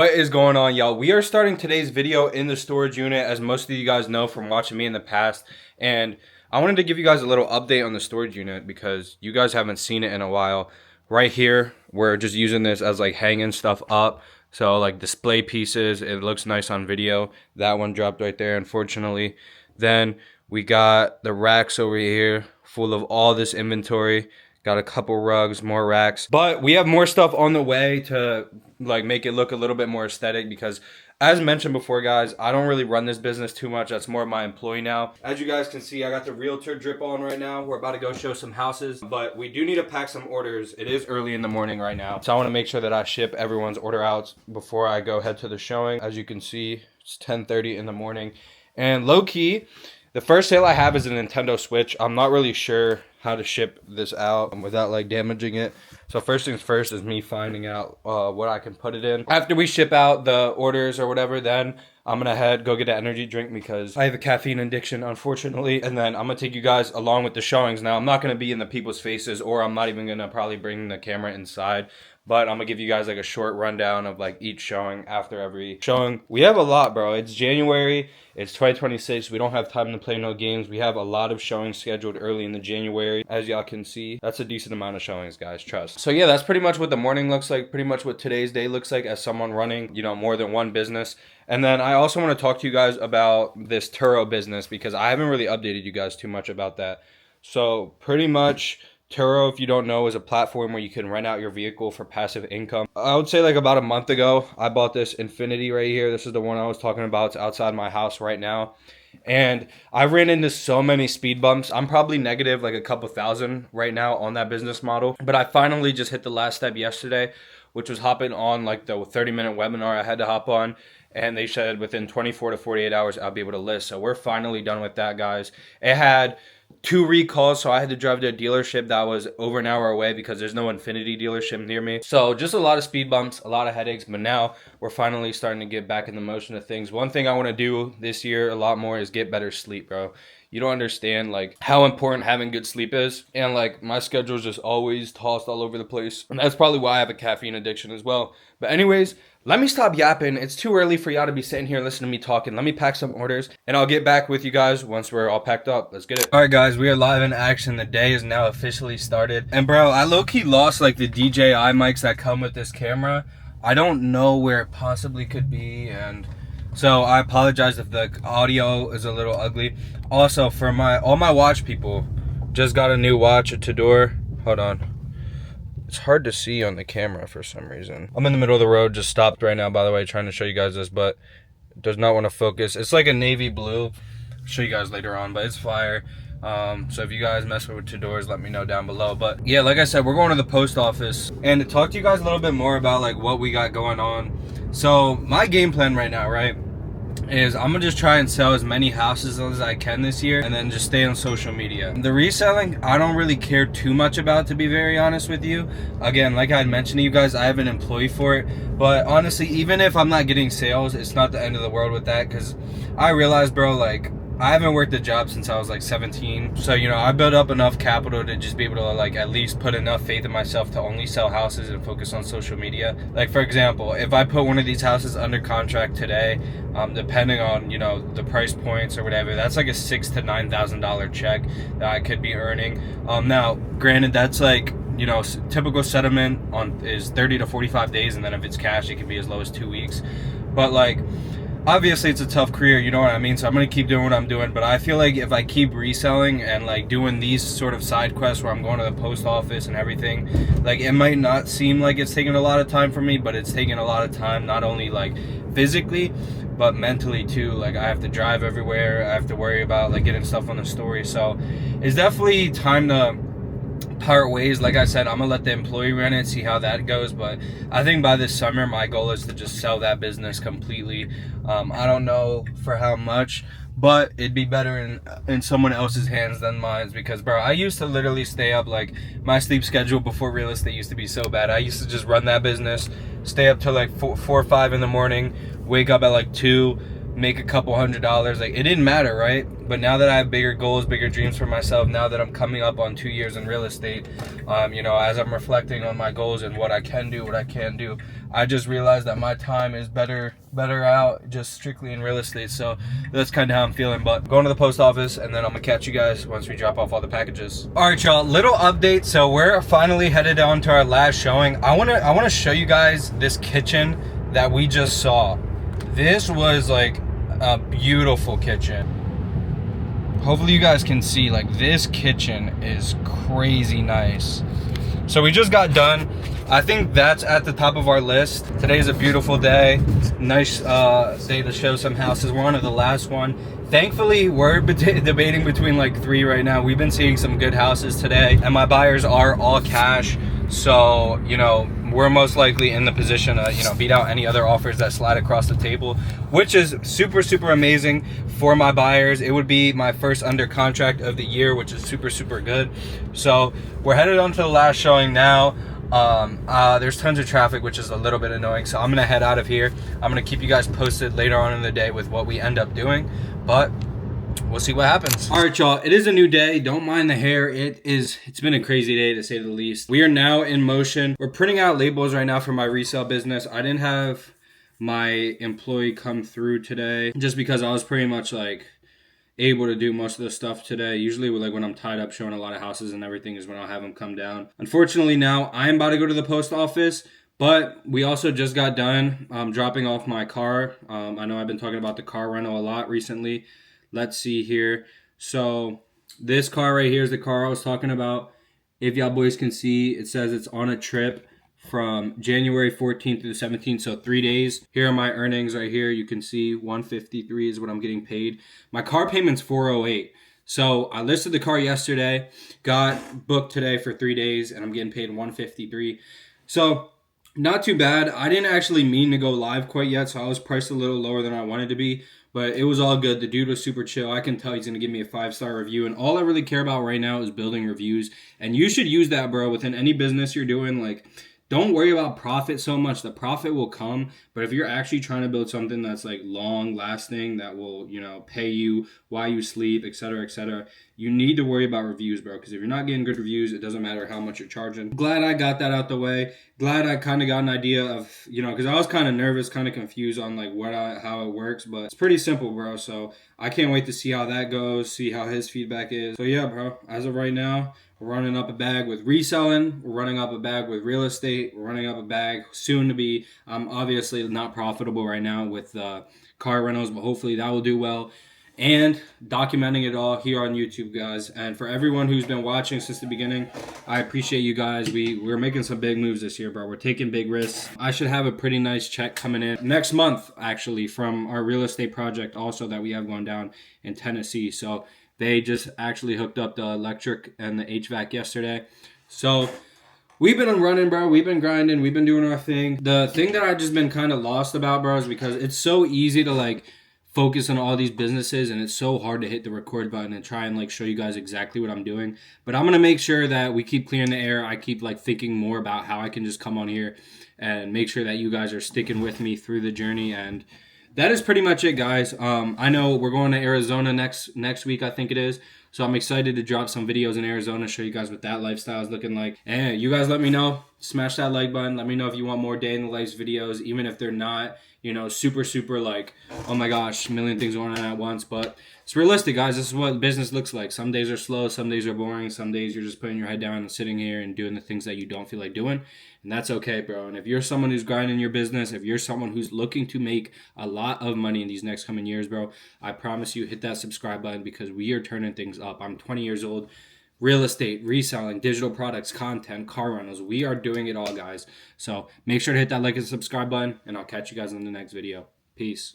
What is going on, y'all? We are starting today's video in the storage unit, as most of you guys know from watching me in the past. And I wanted to give you guys a little update on the storage unit because you guys haven't seen it in a while. Right here, we're just using this as like hanging stuff up. So like display pieces, it looks nice on video. That one dropped right there, unfortunately. Then we got the racks over here full of all this inventory. Got a couple rugs, more racks, but we have more stuff on the way to like make it look a little bit more aesthetic because, as mentioned before, guys, I don't really run this business too much. That's more of my employee now. As you guys can see, I got the realtor drip on right now. We're about to go show some houses, but we do need to pack some orders. It is early in the morning right now, so I want to make sure that I ship everyone's order out before I go head to the showing. As you can see, it's 10:30 in the morning, and low key, the first sale I have is a Nintendo Switch. I'm not really sure how to ship this out without like damaging it. So first things first is me finding out what I can put it in. After we ship out the orders or whatever, then I'm gonna go get an energy drink because I have a caffeine addiction, unfortunately. And then I'm gonna take you guys along with the showings. Now I'm not gonna be in the people's faces, or I'm not even gonna probably bring the camera inside. But I'm gonna give you guys like a short rundown of like each showing after every showing. We have a lot, bro. It's January, it's 2026. We don't have time to play no games. We have a lot of showings scheduled early in the January. As y'all can see, that's a decent amount of showings, guys, trust. So yeah, that's pretty much what the morning looks like, pretty much what today's day looks like as someone running, you know, more than one business. And then I also want to talk to you guys about this Turo business because I haven't really updated you guys too much about that. So pretty much, Turo, if you don't know, is a platform where you can rent out your vehicle for passive income. I would say like about a month ago, I bought this Infinity right here. This is the one I was talking about. It's outside my house right now. And I ran into so many speed bumps. I'm probably negative like a couple thousand right now on that business model. But I finally just hit the last step yesterday, which was hopping on like the 30-minute webinar I had to hop on. And they said within 24 to 48 hours, I'll be able to list. So we're finally done with that, guys. It had 2 recalls, so I had to drive to a dealership that was over an hour away because there's no Infinity dealership near me. So just a lot of speed bumps, a lot of headaches, but now we're finally starting to get back in the motion of things. One thing I want to do this year a lot more is get better sleep, bro. You don't understand like how important having good sleep is, and like my schedule is just always tossed all over the place, and that's probably why I have a caffeine addiction as well. But anyways, let me stop yapping. It's too early for y'all to be sitting here listening to me talking. Let me pack some orders, and I'll get back with you guys once we're all packed up. Let's get it. All right, guys, we are live in action. The day is now officially started. And bro, I low-key lost like the DJI mics that come with this camera. I don't know where it possibly could be, and so I apologize if the audio is a little ugly. Also, for all my watch people, just got a new watch, a Turo. Hold on. It's hard to see on the camera for some reason. I'm in the middle of the road, just stopped right now, by the way, trying to show you guys this, but it does not want to focus. It's like a navy blue. I'll show you guys later on, but it's fire. So if you guys mess with Turos, let me know down below. But yeah, like I said, we're going to the post office and to talk to you guys a little bit more about like what we got going on. So my game plan right now, right, is I'm gonna just try and sell as many houses as I can this year and then just stay on social media. The reselling, I don't really care too much about, to be very honest with you. Again, like I had mentioned to you guys, I have an employee for it. But honestly, even if I'm not getting sales, it's not the end of the world with that, because I realized, bro, like, I haven't worked a job since I was like 17. So, you know, I built up enough capital to just be able to like at least put enough faith in myself to only sell houses and focus on social media. Like, for example, if I put one of these houses under contract today, depending on, you know, the price points or whatever, that's like a $6,000 to $9,000 check that I could be earning. Now, granted, that's like, you know, typical settlement is 30 to 45 days. And then if it's cash, it can be as low as 2 weeks. But like, obviously it's a tough career, you know what I mean? So I'm gonna keep doing what I'm doing, but I feel like if I keep reselling and like doing these sort of side quests where I'm going to the post office and everything, like it might not seem like it's taking a lot of time for me, but it's taking a lot of time, not only like physically, but mentally too. Like I have to drive everywhere, I have to worry about like getting stuff on the story. So it's definitely time to part ways. Like I said, I'm gonna let the employee run it, see how that goes, but I think by this summer my goal is to just sell that business completely. I don't know for how much, but it'd be better in someone else's hands than mine, because bro, I used to literally stay up, like my sleep schedule before real estate used to be so bad. I used to just run that business, stay up till like 4 or 5 in the morning, wake up at like 2, make a couple $100s. Like, it didn't matter, right? But now that I have bigger goals, bigger dreams for myself, now that I'm coming up on 2 years in real estate, you know, as I'm reflecting on my goals and what I can do, what I can't do, I just realized that my time is better out just strictly in real estate. So that's kind of how I'm feeling. But going to the post office, and then I'm gonna catch you guys once we drop off all the packages. All right, y'all, little update. So we're finally headed down to our last showing. I wanna show you guys this kitchen that we just saw. This was like a beautiful kitchen. Hopefully you guys can see, like, this kitchen is crazy nice. So we just got done. I think that's at the top of our list. Today's a beautiful day. Nice day to show some houses. We're on to the last one. Thankfully, we're debating between like 3 right now. We've been seeing some good houses today, and my buyers are all cash. So, you know, we're most likely in the position to, you know, beat out any other offers that slide across the table, which is super, super amazing for my buyers. It would be my first under contract of the year, which is super, super good. So we're headed on to the last showing now. There's tons of traffic, which is a little bit annoying. So I'm gonna head out of here. I'm gonna keep you guys posted later on in the day with what we end up doing, but we'll see what happens. All right, y'all, it is a new day. Don't mind the hair. It's been a crazy day, to say the least. We are now in motion. We're printing out labels right now for my resale business. I didn't have my employee come through today just because I was pretty much like able to do most of the stuff today. Usually like when I'm tied up showing a lot of houses and everything is when I'll have them come down. Unfortunately, now I'm about to go to the post office, but we also just got done dropping off my car. I know I've been talking about the car rental a lot recently. Let's see here. So this car right here is the car I was talking about. If y'all boys can see, it says it's on a trip from January 14th through the 17th, so 3 days. Here are my earnings right here. You can see 153 is what I'm getting paid. My car payment's 408. So I listed the car yesterday, got booked today for 3 days, and I'm getting paid 153. So not too bad. I didn't actually mean to go live quite yet, so I was priced a little lower than I wanted to be, but it was all good. The dude was super chill. I can tell he's going to give me a 5-star review, and all I really care about right now is building reviews, and you should use that, bro, within any business you're doing. Like, don't worry about profit so much. The profit will come, but if you're actually trying to build something that's like long lasting, that will, you know, pay you while you sleep, etc., you need to worry about reviews, bro. Because if you're not getting good reviews, it doesn't matter how much you're charging. Glad I got that out the way. Glad I kind of got an idea of, you know, because I was kind of nervous, kind of confused on like how it works, but it's pretty simple, bro. So I can't wait to see how that goes, see how his feedback is. So yeah, bro, as of right now, we're running up a bag with reselling. We're running up a bag with real estate. We're running up a bag soon to be, obviously not profitable right now with car rentals, but hopefully that will do well. And documenting it all here on YouTube, guys. And for everyone who's been watching since the beginning, I appreciate you guys. We're making some big moves this year, bro. We're taking big risks. I should have a pretty nice check coming in next month, actually, from our real estate project also that we have going down in Tennessee. So they just actually hooked up the electric and the HVAC yesterday. So we've been running, bro. We've been grinding. We've been doing our thing. The thing that I've just been kind of lost about, bro, is because it's so easy to like focus on all these businesses, and it's so hard to hit the record button and try and like show you guys exactly what I'm doing. But I'm going to make sure that we keep clearing the air. I keep like thinking more about how I can just come on here and make sure that you guys are sticking with me through the journey. And that is pretty much it, guys. I know we're going to Arizona next week, I think it is. So I'm excited to drop some videos in Arizona, show you guys what that lifestyle is looking like. And you guys let me know. Smash that like button. Let me know if you want more day in the life videos, even if they're not, you know, super like, oh my gosh, a million things going on at once. But it's realistic, guys. This is what business looks like. Some days are slow. Some days are boring. Some days you're just putting your head down and sitting here and doing the things that you don't feel like doing. And that's okay, bro. And if you're someone who's grinding your business, if you're someone who's looking to make a lot of money in these next coming years, bro, I promise you, hit that subscribe button because we are turning things up. I'm 20 years old. Real estate, reselling, digital products, content, car rentals. We are doing it all, guys. So make sure to hit that like and subscribe button, and I'll catch you guys in the next video. Peace.